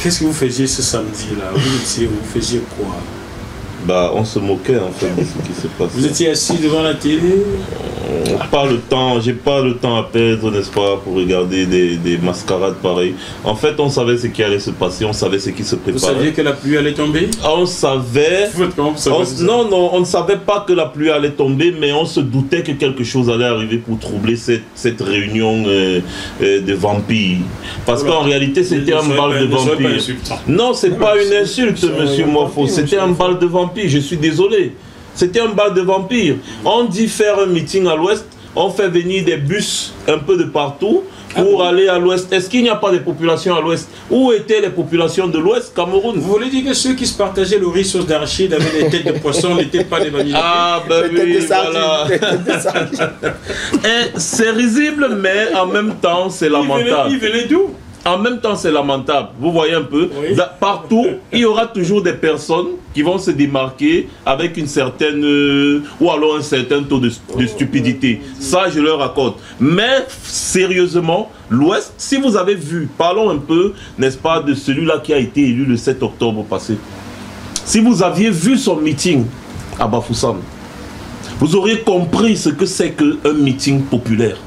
Qu'est-ce que vous faisiez ce samedi-là? Vous faisiez quoi? Bah, on se moquait en fait de ce qui se passait. Vous étiez assis devant la télé? J'ai pas le temps à perdre, n'est-ce pas, pour regarder des mascarades pareilles. En fait, on savait ce qui allait se passer, on savait ce qui se préparait. Vous saviez que la pluie allait tomber? On savait. Non, on ne savait pas que la pluie allait tomber, mais on se doutait que quelque chose allait arriver pour troubler cette réunion de vampires. Parce qu'en réalité, c'était un bal de vampires. Non, c'est pas une insulte, monsieur Morpho, c'était un bal de vampires. Je suis désolé. C'était un bal de vampires. On dit faire un meeting à l'ouest, on fait venir des bus un peu de partout pour aller à l'ouest. Est-ce qu'il n'y a pas de population à l'ouest? Où étaient les populations de l'ouest, Cameroun? Vous voulez dire que ceux qui se partageaient le riz sauce d'arachide avec des têtes de poisson n'étaient pas des Bamileke? Ah ben oui, voilà. C'est risible, mais en même temps, c'est lamentable. Ils venaient d'où? En même temps, c'est lamentable. Vous voyez un peu, oui. Partout, il y aura toujours des personnes qui vont se démarquer avec une certaine, ou alors un certain taux de stupidité. Ça, je leur accorde. Mais, sérieusement, l'Ouest, si vous avez vu, parlons un peu, n'est-ce pas, de celui-là qui a été élu le 7 octobre passé. Si vous aviez vu son meeting à Bafoussam, vous auriez compris ce que c'est qu'un meeting populaire.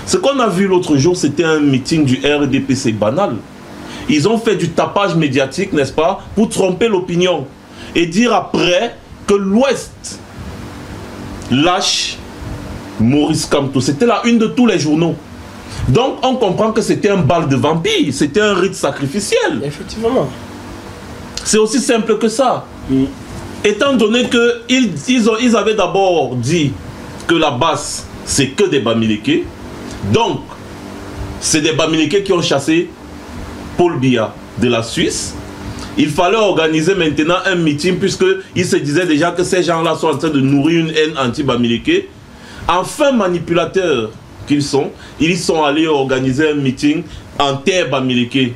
Ce qu'on a vu l'autre jour, c'était un meeting du RDPC banal. Ils ont fait du tapage médiatique, n'est-ce pas, pour tromper l'opinion. Et dire après que l'Ouest lâche Maurice Kamto. C'était la une de tous les journaux. Donc on comprend que c'était un bal de vampires, c'était un rite sacrificiel. Effectivement. C'est aussi simple que ça. Étant donné qu'ils avaient d'abord dit que la basse, c'est que des Bamileke. Donc, c'est des Bamileke qui ont chassé Paul Biya de la Suisse. Il fallait organiser maintenant un meeting puisqu'il se disait déjà que ces gens-là sont en train de nourrir une haine anti-Bamileke. Enfin, manipulateurs qu'ils sont, ils sont allés organiser un meeting en terre Bamileke,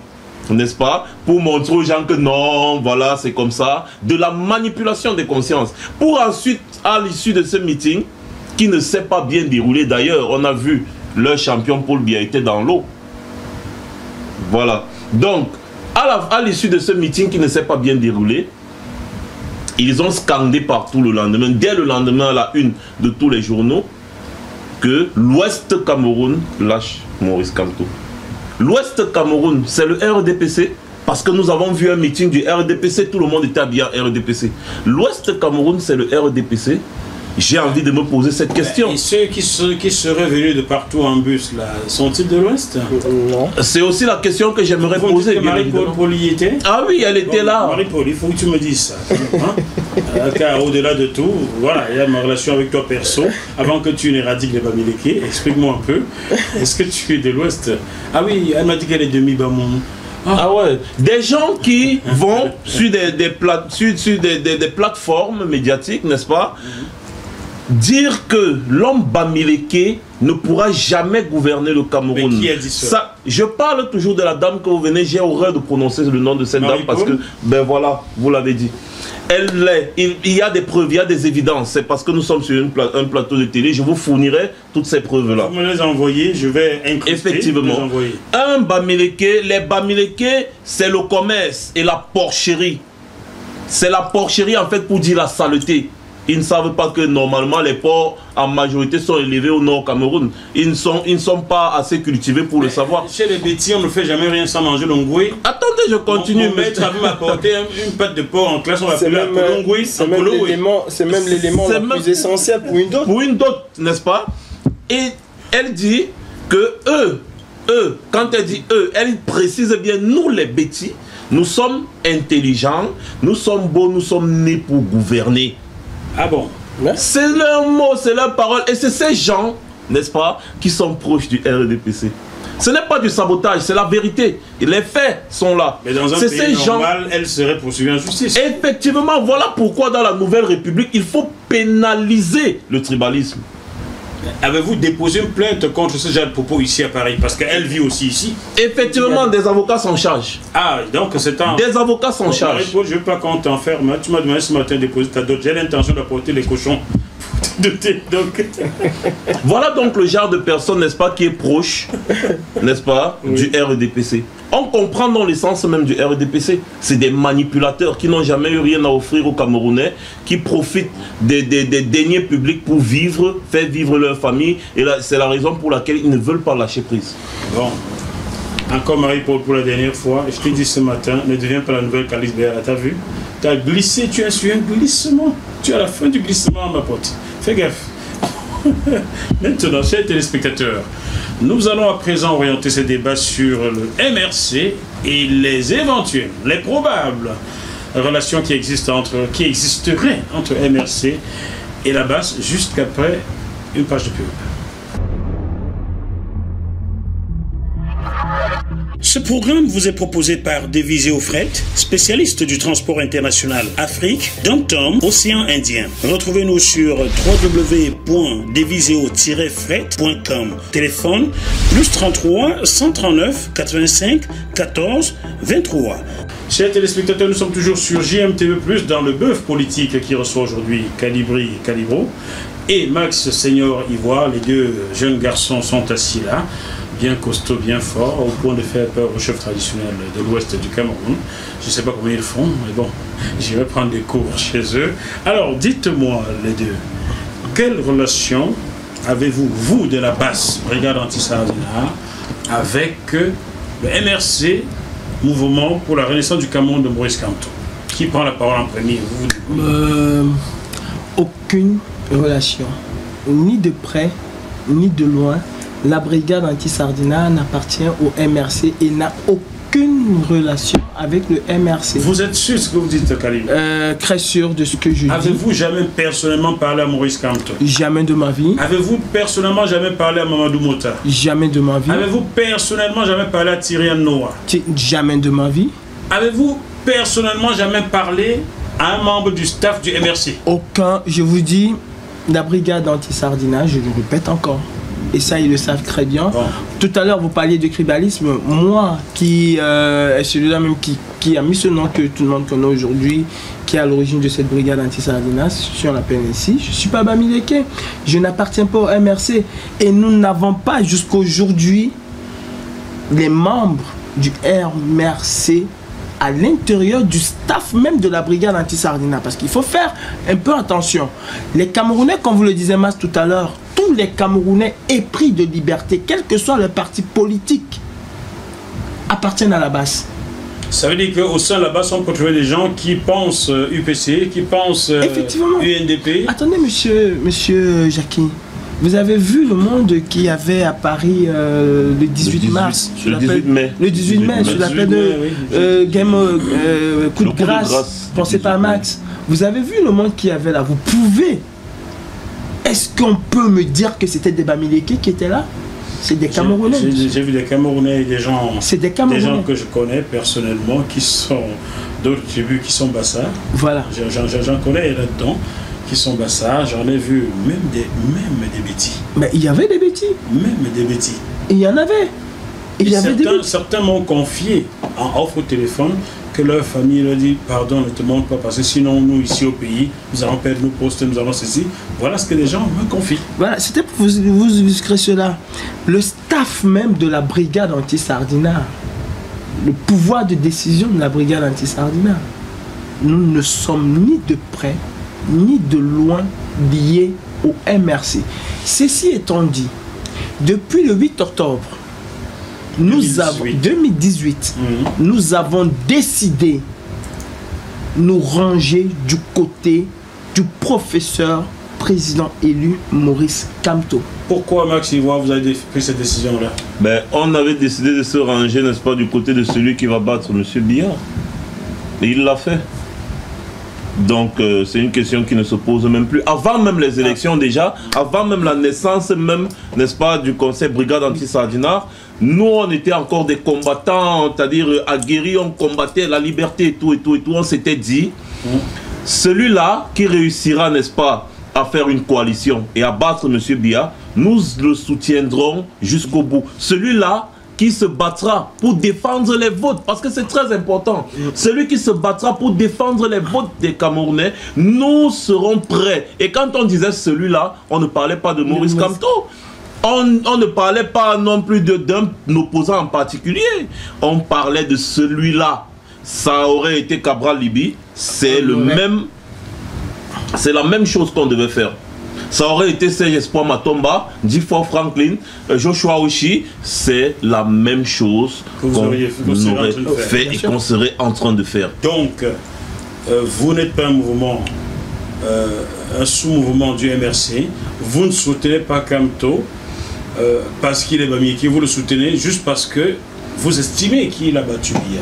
n'est-ce pas? Pour montrer aux gens que non, voilà, c'est comme ça. De la manipulation des consciences. Pour ensuite, à l'issue de ce meeting, qui ne s'est pas bien déroulé d'ailleurs, on a vu leur champion Paul Biya était dans l'eau. Voilà. Donc, à l'issue de ce meeting qui ne s'est pas bien déroulé, ils ont scandé partout le lendemain, dès le lendemain à la une de tous les journaux, que l'Ouest Cameroun lâche Maurice Kamto. L'Ouest Cameroun, c'est le RDPC, parce que nous avons vu un meeting du RDPC, tout le monde était habillé en RDPC. L'Ouest Cameroun, c'est le RDPC. J'ai envie de me poser cette question. Et ceux qui seraient venus de partout en bus, là, sont-ils de l'Ouest? Non. C'est aussi la question que j'aimerais poser. Marie-Paul y était? Ah oui, elle était là. Marie-Paul, il faut que tu me dises ça. Hein? Car au-delà de tout, voilà, il y a ma relation avec toi perso. Avant que tu n'éradiques les Bamileke, explique-moi un peu. Est-ce que tu es de l'Ouest? Ah oui, elle m'a dit qu'elle est de Mibamon. Ah ouais, des gens qui vont sur des plateformes médiatiques, n'est-ce pas, dire que l'homme Bamileke ne pourra jamais gouverner le Cameroun. Mais qui a dit ça? Je parle toujours de la dame que vous venez, j'ai horreur de prononcer le nom de cette dame parce que, ben voilà, vous l'avez dit. Il y a des preuves, il y a des évidences. C'est parce que nous sommes sur un plateau de télé, je vous fournirai toutes ces preuves-là. Vous me les envoyez, je vais incruster. Effectivement. Un Bamileke, les Bamileke, c'est le commerce et la porcherie. C'est la porcherie en fait pour dire la saleté. Ils ne savent pas que normalement les porcs en majorité sont élevés au nord Cameroun. Ils ne sont pas assez cultivés pour le savoir. Chez les bêtis, on ne fait jamais rien sans manger l'ongoué. Attendez, je continue. Mon maître avait apporté une pâte de porc en classe, on l'appelait l'ongoué. C'est même l'élément le plus essentiel pour une dot. Pour une dot, n'est-ce pas? Et elle dit que eux, quand elle dit eux, elle précise bien nous les bêtis, nous sommes intelligents, nous sommes beaux, nous sommes nés pour gouverner. Ah bon? C'est leur mot, c'est leur parole. Et c'est ces gens, n'est-ce pas, qui sont proches du RDPC. Ce n'est pas du sabotage, c'est la vérité. Et les faits sont là. Mais dans un pays normal, elle serait poursuivie en justice. Effectivement, voilà pourquoi dans la Nouvelle République, il faut pénaliser le tribalisme. Avez-vous déposé une plainte contre ce genre de propos ici à Paris? Parce qu'elle vit aussi ici. Effectivement, des avocats s'en chargent. Ah, donc c'est un... Des avocats s'en chargent. Je ne veux pas qu'on t'enferme. Tu m'as demandé ce matin de déposer ta dot. J'ai l'intention d'apporter les cochons douter. Donc... Voilà donc le genre de personne, n'est-ce pas, qui est proche, n'est-ce pas, du RDPC. On comprend dans l'essence même du RDPC. C'est des manipulateurs qui n'ont jamais eu rien à offrir aux Camerounais, qui profitent des deniers publics pour vivre, faire vivre leur famille. Et c'est la raison pour laquelle ils ne veulent pas lâcher prise. Bon. Encore Marie-Paul pour la dernière fois, je t'ai dit ce matin, ne deviens pas la nouvelle Calice Béala, t'as vu? Tu as glissé, tu as su un glissement. Tu es à la fin du glissement, ma pote. Fais gaffe. Maintenant, chers téléspectateurs, nous allons à présent orienter ce débat sur le MRC et les éventuelles, les probables relations qui existeraient entre MRC et la BAS, jusqu'après une page de pub. Ce programme vous est proposé par Deviseo Fret, spécialiste du transport international Afrique, Dom-Tom, Océan Indien. Retrouvez-nous sur www.deviseo-fret.com. Téléphone +33 139 85 14 23. Chers téléspectateurs, nous sommes toujours sur JMTV+, dans le bœuf politique qui reçoit aujourd'hui Calibri et Calibro. Et Max Senior Ivoire, les deux jeunes garçons sont assis là, bien costauds, bien forts, au point de faire peur au chef traditionnel de l'ouest du Cameroun. Je ne sais pas comment ils font, mais bon, j'irai prendre des cours chez eux. Alors, dites-moi les deux, quelle relation avez-vous, vous, de la BAS, Brigade Anti-Sardina, avec le MRC, Mouvement pour la Renaissance du Cameroun de Maurice Kamto? Qui prend la parole en premier, vous? Aucune relation, ni de près, ni de loin. La brigade anti-Sardina n'appartient au MRC et n'a aucune relation avec le MRC. Vous êtes sûr de ce que vous dites, Kalim? Très sûr de ce que je dis. Avez-vous jamais personnellement parlé à Maurice Kamto? Jamais de ma vie. Avez-vous personnellement jamais parlé à Mamadou Mota? Jamais de ma vie. Avez-vous personnellement jamais parlé à Tyrian Noah? Jamais de ma vie. Avez-vous personnellement jamais parlé à un membre du staff du MRC? Aucun. Je vous dis, la brigade anti-Sardina, je le répète encore. Et ça, ils le savent très bien. Bon. Tout à l'heure, vous parliez de tribalisme. Moi, qui est celui-là même qui a mis ce nom que tout le monde connaît aujourd'hui, qui est à l'origine de cette brigade anti-Sardina, si on l'appelle ainsi, je ne suis pas Bamileke. Je n'appartiens pas au MRC. Et nous n'avons pas jusqu'aujourd'hui les membres du MRC à l'intérieur du staff même de la brigade anti-Sardina. Parce qu'il faut faire un peu attention. Les Camerounais, comme vous le disiez Mas tout à l'heure, tous les Camerounais épris de liberté, quel que soit le parti politique, appartiennent à la BAS. Ça veut dire qu'au sein de la BAS, on peut trouver des gens qui pensent UPC, qui pensent UNDP. Attendez, monsieur Jackie. Vous avez vu le monde qu'il y avait à Paris le 18 mars, le 18 mai. Le 18 mai, sur la peine de coup de grâce, pensez pas à Max. Vous avez vu le monde qu'il y avait là, vous pouvez. Est-ce qu'on peut me dire que c'était des Bamileke qui étaient là? C'est des Camerounais. J'ai vu des Camerounais et des gens, des gens que je connais personnellement qui sont d'autres tribus qui sont Bassards. Voilà. J'en connais là-dedans qui sont Bassards. J'en ai vu même des Bétis. Mais il y avait des Bétis. Même des Bétis. Il y en avait. Certains m'ont confié en offre au téléphone que leur famille leur dit pardon, ne te montre pas parce que sinon nous ici au pays nous allons perdre nos postes, nous allons ceci. Voilà ce que les gens me confient. Voilà, c'était pour vous illustrer cela. Le staff même de la brigade anti-Sardina, le pouvoir de décision de la brigade anti-Sardina, nous ne sommes ni de près ni de loin liés au MRC. Ceci étant dit, depuis le 8 octobre 2018, nous avons décidé nous ranger du côté du professeur président élu Maurice Kamto. Pourquoi, Max Ivoire, vous avez pris cette décision-là? Ben, on avait décidé de se ranger, n'est-ce pas, du côté de celui qui va battre M. Biya. Et il l'a fait. Donc, c'est une question qui ne se pose même plus. Avant même les élections déjà, avant même la naissance même, n'est-ce pas, du conseil brigade anti-Sardina, nous, on était encore des combattants, c'est-à-dire aguerris, on combattait la liberté et tout, et tout, et tout. On s'était dit, celui-là qui réussira, n'est-ce pas, à faire une coalition et à battre M. Biya, nous le soutiendrons jusqu'au bout. Celui-là qui se battra pour défendre les votes, parce que c'est très important. Celui qui se battra pour défendre les votes des Camerounais, nous serons prêts. Et quand on disait celui-là, on ne parlait pas de Maurice Kamto. On ne parlait pas non plus d'un opposant en particulier. On parlait de celui-là. Ça aurait été Cabral Libi. C'est le même. C'est la même chose qu'on devait faire. Ça aurait été Serge Espoir Matomba, Difford Franklin, Joshua Oshi. C'est la même chose qu'on aurait fait et qu'on serait en train de faire. Donc, vous n'êtes pas un mouvement, un sous-mouvement du MRC. Vous ne soutenez pas Kamto parce qu'il est Bamileke. Vous le soutenez juste parce que vous estimez qu'il a battu Biya.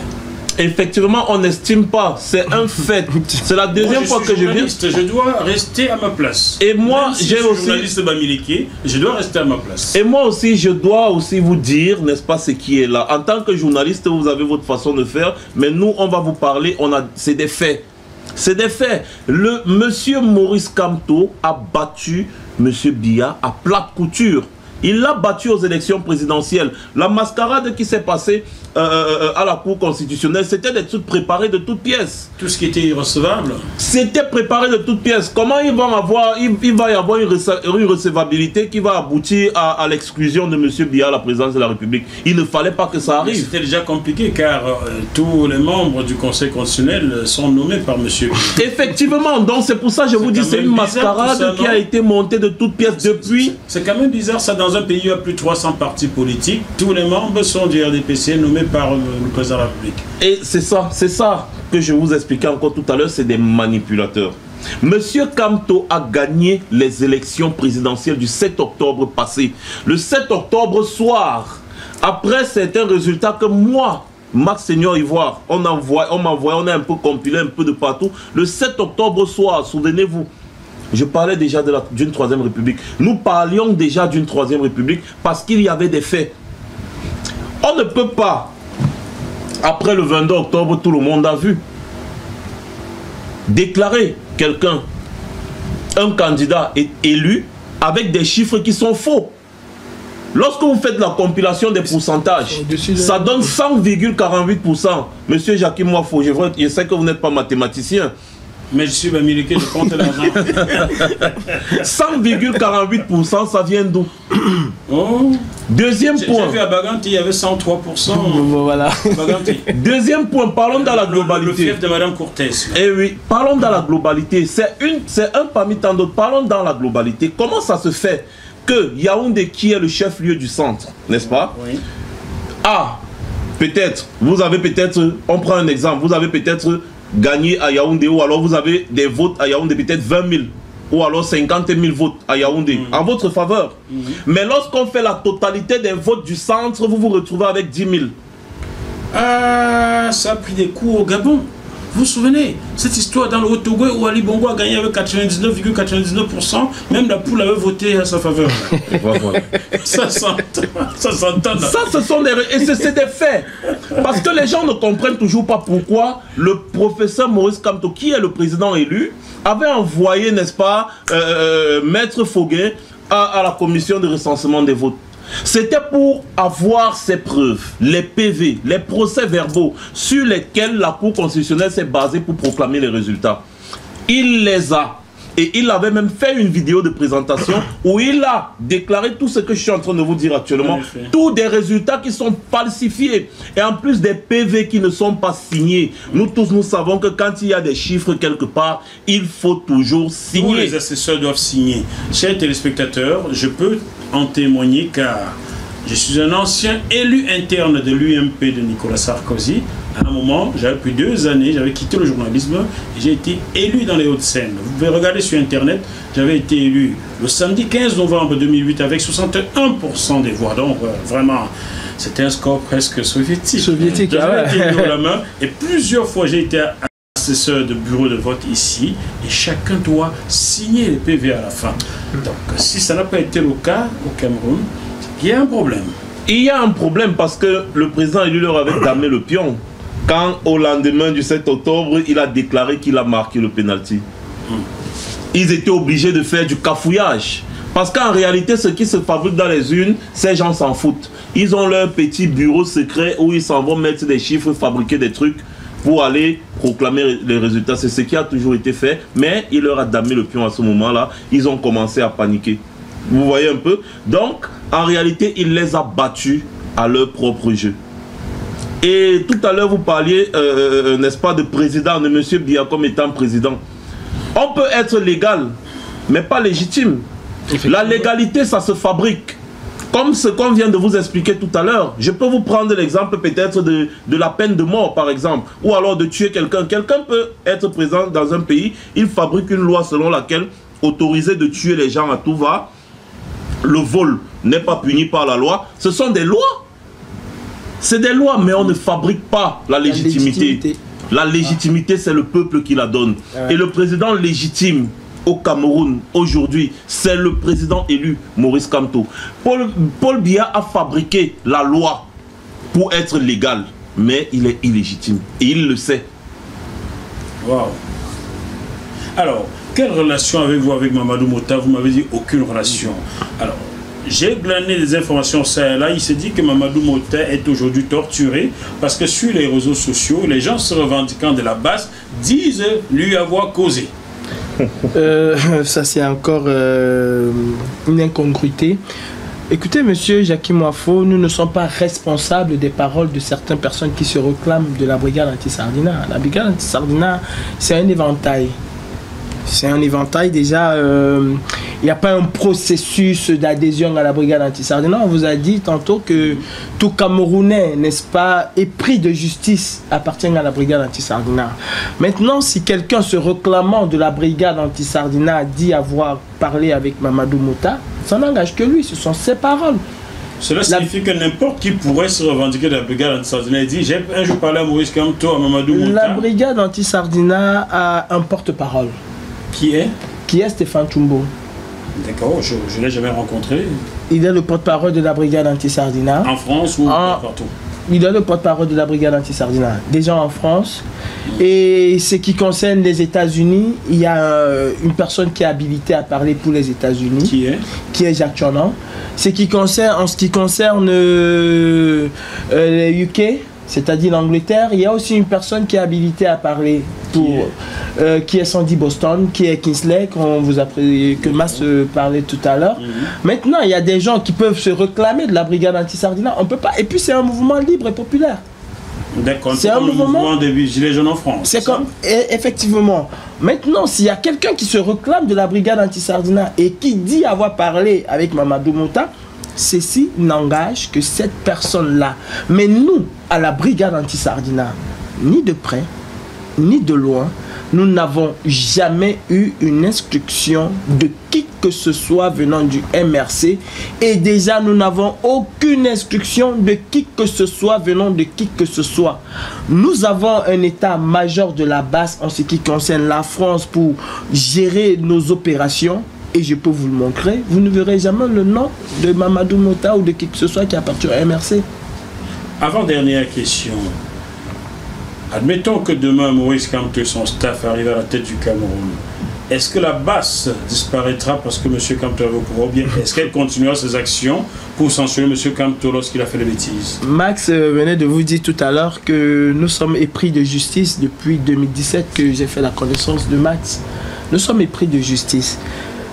Effectivement, on n'estime pas, c'est un fait. C'est la deuxième fois que je viens. Je dois rester à ma place. Et moi, j'ai aussi. Journaliste Bamileke, je dois rester à ma place. Et moi aussi, je dois aussi vous dire, n'est-ce pas, ce qui est là. En tant que journaliste, vous avez votre façon de faire, mais nous, on va vous parler. C'est des faits. C'est des faits. Le monsieur Maurice Kamto a battu monsieur Biya à plate couture. Il l'a battu aux élections présidentielles. La mascarade qui s'est passée à la Cour constitutionnelle, c'était des trucs préparés de toutes pièces. Tout ce qui était irrecevable. C'était préparé de toutes pièces. Comment il va y avoir une recevabilité qui va aboutir à l'exclusion de M. Biya à la présidence de la République? Il ne fallait pas que ça arrive. C'était déjà compliqué car tous les membres du Conseil constitutionnel sont nommés par M. Biya. Effectivement, donc c'est pour ça que je vous dis c'est une mascarade qui a été montée de toutes pièces depuis. C'est quand même bizarre ça, dans un pays où il y a plus de 300 partis politiques, tous les membres sont du RDPC nommés par le président de la République. Et c'est ça que je vous expliquais encore tout à l'heure, c'est des manipulateurs. Monsieur Kamto a gagné les élections présidentielles du 7 octobre passé. Le 7 octobre soir, après certains résultats que moi, Max Seigneur Ivoire, on m'a envoyé, on a un peu compilé un peu de partout. Le 7 octobre soir, souvenez-vous, je parlais déjà d'une troisième république. Nous parlions déjà d'une troisième république parce qu'il y avait des faits. On ne peut pas, après le 22 octobre, tout le monde a vu, déclarer quelqu'un, un candidat est élu avec des chiffres qui sont faux. Lorsque vous faites la compilation des pourcentages, ça donne 100,48%. Monsieur Jacques Moifo, je sais que vous n'êtes pas mathématicien. Mais je suis Bamileke, je compte l'argent. 100,48%, ça vient d'où? Oh. Deuxième point. J'ai vu à Baganti, il y avait 103%. Voilà. Deuxième point, parlons dans la globalité. Le fief de Madame Cortés. Eh oui, parlons dans la globalité. C'est un parmi tant d'autres. Parlons dans la globalité. Comment ça se fait que Yaoundé, qui est le chef-lieu du centre, n'est-ce pas? Oui. Ah, peut-être, on prend un exemple, vous avez peut-être gagné à Yaoundé, ou alors vous avez des votes à Yaoundé, peut-être 20 000, ou alors 50 000 votes à Yaoundé, en votre faveur. Mais lorsqu'on fait la totalité des votes du centre, vous vous retrouvez avec 10 000. Ah, ça a pris des coups au Gabon. Vous vous souvenez, cette histoire dans le Haut-Togo où Ali Bongo a gagné avec 99,99%, même la poule avait voté à sa faveur. Ça s'entend. Ça, ce sont des faits. Parce que les gens ne comprennent toujours pas pourquoi le professeur Maurice Kamto, qui est le président élu, avait envoyé, n'est-ce pas, Maître Foguin à la commission de recensement des votes. C'était pour avoir ces preuves, les PV, les procès-verbaux sur lesquels la Cour constitutionnelle s'est basée pour proclamer les résultats. Il les a. Et il avait même fait une vidéo de présentation où il a déclaré tout ce que je suis en train de vous dire actuellement. Tous des résultats qui sont falsifiés. Et en plus des PV qui ne sont pas signés. Nous tous, nous savons que quand il y a des chiffres quelque part, il faut toujours signer. Tous les assesseurs doivent signer. Chers téléspectateurs, je peux en témoigner car je suis un ancien élu interne de l'UMP de Nicolas Sarkozy. À un moment, j'avais plus 2 années, j'avais quitté le journalisme et j'ai été élu dans les Hauts-de-Seine. Vous pouvez regarder sur Internet, j'avais été élu le samedi 15 novembre 2008 avec 61% des voix. Donc vraiment, c'était un score presque soviétique. J'avais été élu la main et plusieurs fois j'ai été assesseur de bureau de vote ici et chacun doit signer les PV à la fin. Donc si ça n'a pas été le cas au Cameroun, il y a un problème. Il y a un problème parce que le président élu leur avait damé le pion. Quand au lendemain du 7 octobre, il a déclaré qu'il a marqué le pénalty. Ils étaient obligés de faire du cafouillage Parce qu'en réalité, ce qui se fabrique dans les urnes, ces gens s'en foutent. Ils ont leur petit bureau secret où ils s'en vont mettre des chiffres, fabriquer des trucs pour aller proclamer les résultats. C'est ce qui a toujours été fait, mais il leur a damé le pion à ce moment-là. Ils ont commencé à paniquer. Vous voyez un peu? Donc, en réalité, il les a battus à leur propre jeu. Et tout à l'heure, vous parliez, n'est-ce pas, de président, de M. Biya comme étant président. On peut être légal, mais pas légitime. La légalité, ça se fabrique. Comme ce qu'on vient de vous expliquer tout à l'heure. Je peux vous prendre l'exemple peut-être de la peine de mort, par exemple. Ou alors de tuer quelqu'un. Quelqu'un peut être présent dans un pays, il fabrique une loi selon laquelle autoriser de tuer les gens à tout va, le vol n'est pas puni par la loi. Ce sont des lois. C'est des lois, mais on ne fabrique pas la légitimité. La légitimité, c'est le peuple qui la donne. Et le président légitime au Cameroun, aujourd'hui, c'est le président élu, Maurice Kamto. Paul Biya a fabriqué la loi pour être légal, mais il est illégitime. Et il le sait. Waouh. Alors, quelle relation avez-vous avec Mamadou Mota? Vous m'avez dit aucune relation. Alors, j'ai glané des informations ça et là. Il s'est dit que Mamadou Mota est aujourd'hui torturé parce que sur les réseaux sociaux, les gens se revendiquant de la base disent lui avoir causé. Ça c'est encore une incongruité. Écoutez, monsieur Jackie Moafo, nous ne sommes pas responsables des paroles de certaines personnes qui se réclament de la brigade anti-Sardina. La brigade anti-Sardina, c'est un éventail. C'est un éventail déjà. Il n'y a pas un processus d'adhésion à la brigade anti-Sardina. On vous a dit tantôt que tout Camerounais, n'est-ce pas, épris de justice appartient à la brigade anti-Sardina. Maintenant, si quelqu'un se réclamant de la brigade anti-Sardina dit avoir parlé avec Mamadou Mota, ça n'engage que lui, ce sont ses paroles. Cela signifie que n'importe qui pourrait se revendiquer de la brigade anti-Sardina et dire j'ai un jour parlé à Maurice Kamto, à Mamadou Mota. La brigade anti-Sardina a un porte-parole. Qui est? Qui est Stéphane Chumbo. D'accord, je ne l'ai jamais rencontré. Il est le porte-parole de la brigade anti-Sardina. En France ou partout? Il est le porte-parole de la brigade anti-Sardina. Déjà en France. Et ce qui concerne les États-Unis, il y a une personne qui est habilitée à parler pour les États-Unis. Qui est? Qui est Jacques Chonan. En ce qui concerne les UK, c'est-à-dire l'Angleterre, il y a aussi une personne qui est habilitée à parler pour qui est Sandy Boston, qui est Kingsley, que Mas parlait tout à l'heure. Maintenant, il y a des gens qui peuvent se réclamer de la brigade anti-Sardina. On peut pas. Et puis c'est un mouvement libre et populaire. D'accord. C'est un mouvement des Gilets jaunes en France. C'est comme effectivement. Maintenant, s'il y a quelqu'un qui se réclame de la brigade anti-Sardina et qui dit avoir parlé avec Mamadou Mota, ceci n'engage que cette personne-là. Mais nous, à la brigade anti-Sardina, ni de près, ni de loin, nous n'avons jamais eu une instruction de qui que ce soit venant du MRC. Et déjà, nous n'avons aucune instruction de qui que ce soit venant de qui que ce soit. Nous avons un état-major de la base en ce qui concerne la France pour gérer nos opérations. Et je peux vous le montrer, vous ne verrez jamais le nom de Mamadou Mota ou de qui que ce soit qui appartient à MRC. Avant-dernière question. Admettons que demain, Maurice Kamto et son staff arrivent à la tête du Cameroun. Est-ce que la base disparaîtra parce que M. Kamto avait au pouvoir? Bien, est-ce qu'elle continuera ses actions pour sanctionner M. Kamto lorsqu'il a fait des bêtises? Max venait de vous dire tout à l'heure que nous sommes épris de justice depuis 2017 que j'ai fait la connaissance de Max. Nous sommes épris de justice.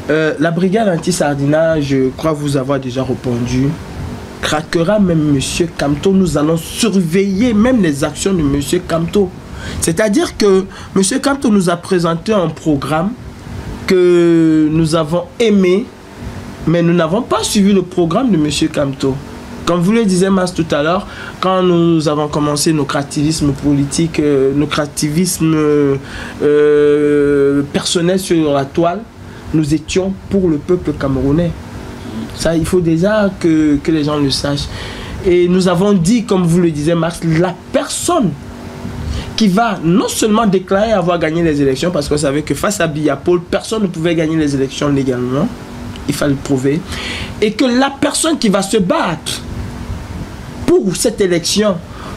La brigade anti-Sardina, je crois vous avoir déjà répondu, craquera même M. Kamto. Nous allons surveiller même les actions de M. Kamto. C'est-à-dire que M. Kamto nous a présenté un programme que nous avons aimé, mais nous n'avons pas suivi le programme de M. Kamto. Comme vous le disiez Mas tout à l'heure, quand nous avons commencé notre activisme politique, notre activisme personnel sur la toile, nous étions pour le peuple camerounais. Ça, il faut déjà que les gens le sachent. Et nous avons dit, comme vous le disiez Max, la personne qui va non seulement déclarer avoir gagné les élections, parce qu'on savait que face à Biya Paul, personne ne pouvait gagner les élections légalement, il fallait le prouver, et que la personne qui va se battre pour cette élection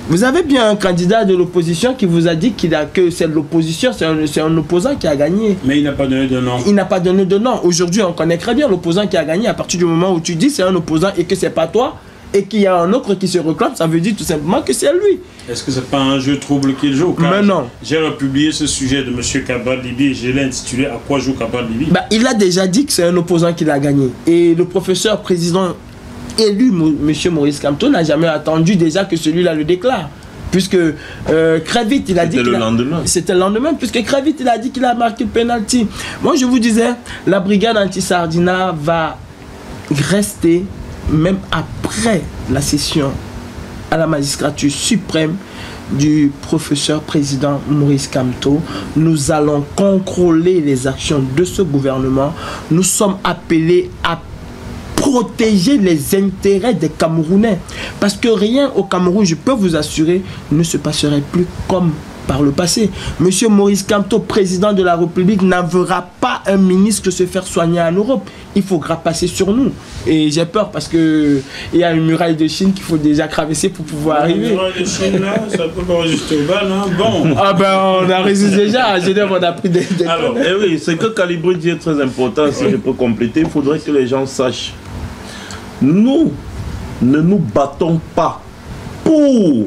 Vous avez bien un candidat de l'opposition qui vous a dit que c'est l'opposition, c'est un opposant qui a gagné. Mais il n'a pas donné de nom. Il n'a pas donné de nom. Aujourd'hui, on connaît très bien l'opposant qui a gagné. À partir du moment où tu dis c'est un opposant et que c'est pas toi, et qu'il y a un autre qui se réclame, ça veut dire tout simplement que c'est lui. Est-ce que c'est pas un jeu trouble qu'il joue? Mais non. J'ai republié ce sujet de M. Kabal Libi et je l'ai intitulé À quoi joue Kabal Libi? Il a déjà dit que c'est un opposant qui l'a gagné. Et le professeur président élu, M. Maurice Kamto, n'a jamais attendu déjà que celui-là le déclare. Puisque très vite, il a dit... C'était le lendemain. C'était le lendemain, puisque très vite, il a dit qu'il a marqué le penalty. Moi, je vous disais, la brigade anti-Sardina va rester, même après la session à la magistrature suprême du professeur président Maurice Kamto. Nous allons contrôler les actions de ce gouvernement. Nous sommes appelés à protéger les intérêts des Camerounais. Parce que rien au Cameroun, je peux vous assurer, ne se passerait plus comme par le passé. Monsieur Maurice Kamto, président de la République, n'enverra pas un ministre se faire soigner en Europe. Il faudra passer sur nous. Et j'ai peur parce que il y a une muraille de Chine qu'il faut déjà traverser pour pouvoir arriver. Une muraille de Chine là, ça peut pas résister au bal, hein. Bon. Ah ben on a résisté déjà. À Genève, on a pris des Alors, oui, ce que Calibre dit est très important. Si je peux compléter, il faudrait que les gens sachent. Nous ne nous battons pas pour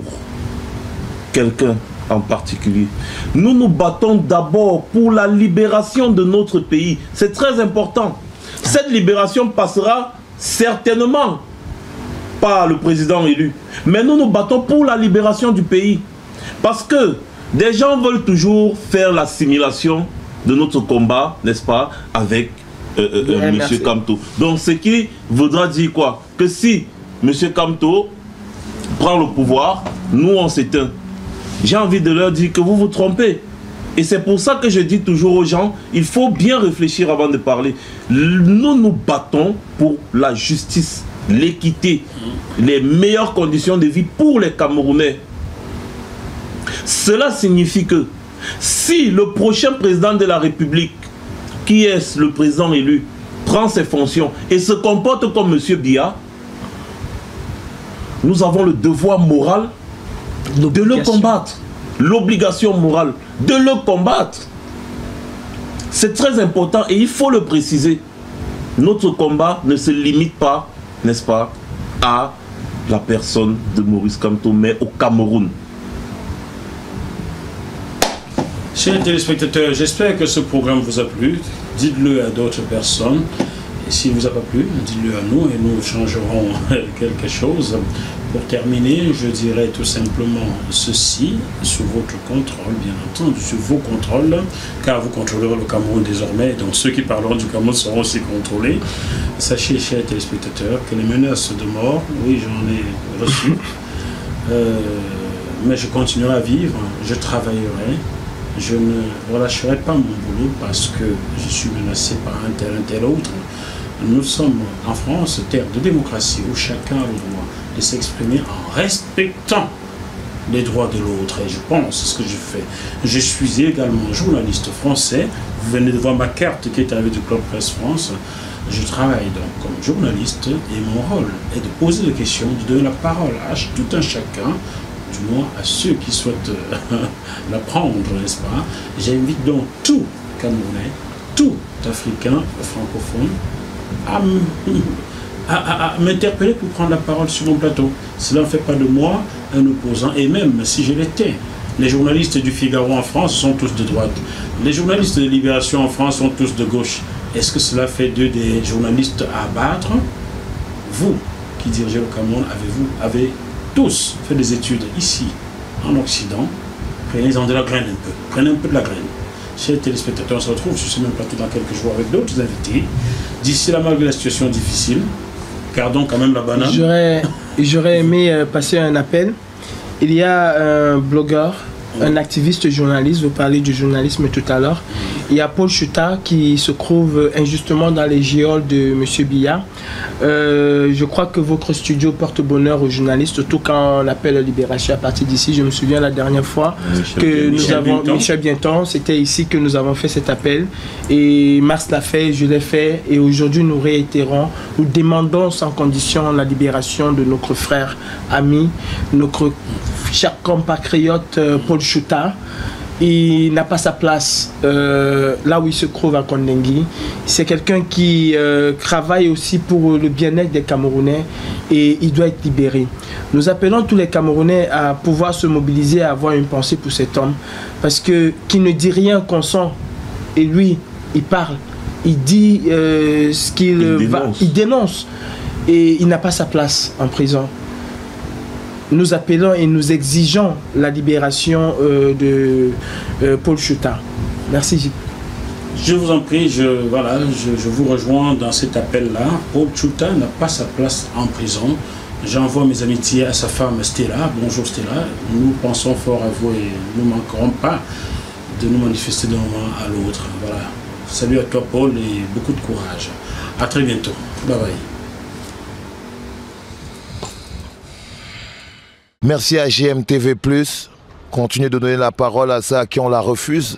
quelqu'un en particulier. Nous nous battons d'abord pour la libération de notre pays. C'est très important. Cette libération passera certainement par le président élu. Mais nous nous battons pour la libération du pays. Parce que des gens veulent toujours faire l'assimilation de notre combat, n'est-ce pas, avec M. Kamto. Donc ce qui voudra dire quoi? Que si M. Kamto prend le pouvoir, nous on s'éteint. J'ai envie de leur dire que vous vous trompez. Et c'est pour ça que je dis toujours aux gens, il faut bien réfléchir avant de parler. Nous nous battons pour la justice, l'équité, les meilleures conditions de vie pour les Camerounais. Cela signifie que si le prochain président de la République, qui est le président élu, prend ses fonctions et se comporte comme M. Biya, nous avons le devoir moral de le combattre. L'obligation morale de le combattre. C'est très important et il faut le préciser. Notre combat ne se limite pas, n'est-ce pas, à la personne de Maurice Kamto, mais au Cameroun. Chers téléspectateurs, j'espère que ce programme vous a plu. Dites-le à d'autres personnes. Et s'il ne vous a pas plu, dites-le à nous et nous changerons quelque chose. Pour terminer, je dirais tout simplement ceci, sous votre contrôle, bien entendu, sous vos contrôles, car vous contrôlerez le Cameroun désormais, donc ceux qui parleront du Cameroun seront aussi contrôlés. Sachez, chers téléspectateurs, que les menaces de mort, oui, j'en ai reçu, mais je continuerai à vivre, je travaillerai, je ne relâcherai pas mon boulot parce que je suis menacé par un tel autre. Nous sommes en France, terre de démocratie, où chacun a le droit de s'exprimer en respectant les droits de l'autre. Et je pense, c'est ce que je fais. Je suis également journaliste français. Vous venez de voir ma carte qui est avec du Club Presse France. Je travaille donc comme journaliste et mon rôle est de poser des questions, de donner la parole à tout un chacun, du moins à ceux qui souhaitent la prendre, n'est-ce pas? J'invite donc tout Camerounais, tout Africain francophone à m'interpeller pour prendre la parole sur mon plateau. Cela ne fait pas de moi un opposant, et même si je l'étais. Les journalistes du Figaro en France sont tous de droite. Les journalistes de Libération en France sont tous de gauche. Est-ce que cela fait d'eux des journalistes à abattre? Vous, qui dirigez le Cameroun, avez tous fait des études ici, en Occident. Prenez-en de la graine un peu. Prenez un peu de la graine. Chers téléspectateurs, on se retrouve sur ce même plateau dans quelques jours avec d'autres invités. D'ici là, malgré la situation difficile, gardons quand même la banane. J'aurais aimé passer un appel. Il y a un blogueur, un activiste journaliste, vous parlez du journalisme tout à l'heure. Il y a Paul Chouta qui se trouve injustement dans les geôles de M. Biya. Je crois que votre studio porte bonheur aux journalistes, surtout quand on appelle la libération à partir d'ici. Je me souviens la dernière fois Michel Bienton, c'était ici que nous avons fait cet appel. Et Mars l'a fait, je l'ai fait. Et aujourd'hui, nous réitérons, nous demandons sans condition la libération de notre frère, ami, notre cher compatriote Paul Chouta. Il n'a pas sa place là où il se trouve à Kondengui. C'est quelqu'un qui travaille aussi pour le bien-être des Camerounais et il doit être libéré. Nous appelons tous les Camerounais à pouvoir se mobiliser, à avoir une pensée pour cet homme, parce que qui ne dit rien consent, et lui, il parle, il dit ce qu'il va, il dénonce, et il n'a pas sa place en prison. Nous appelons et nous exigeons la libération de Paul Chouta. Merci, Gilles. Je vous en prie, je vous rejoins dans cet appel-là. Paul Chouta n'a pas sa place en prison. J'envoie mes amitiés à sa femme Stella. Bonjour Stella. Nous pensons fort à vous et nous ne manquerons pas de nous manifester d'un moment à l'autre. Voilà. Salut à toi Paul et beaucoup de courage. À très bientôt. Bye bye. Merci à GMTV+. Continuez de donner la parole à ceux à qui on la refuse.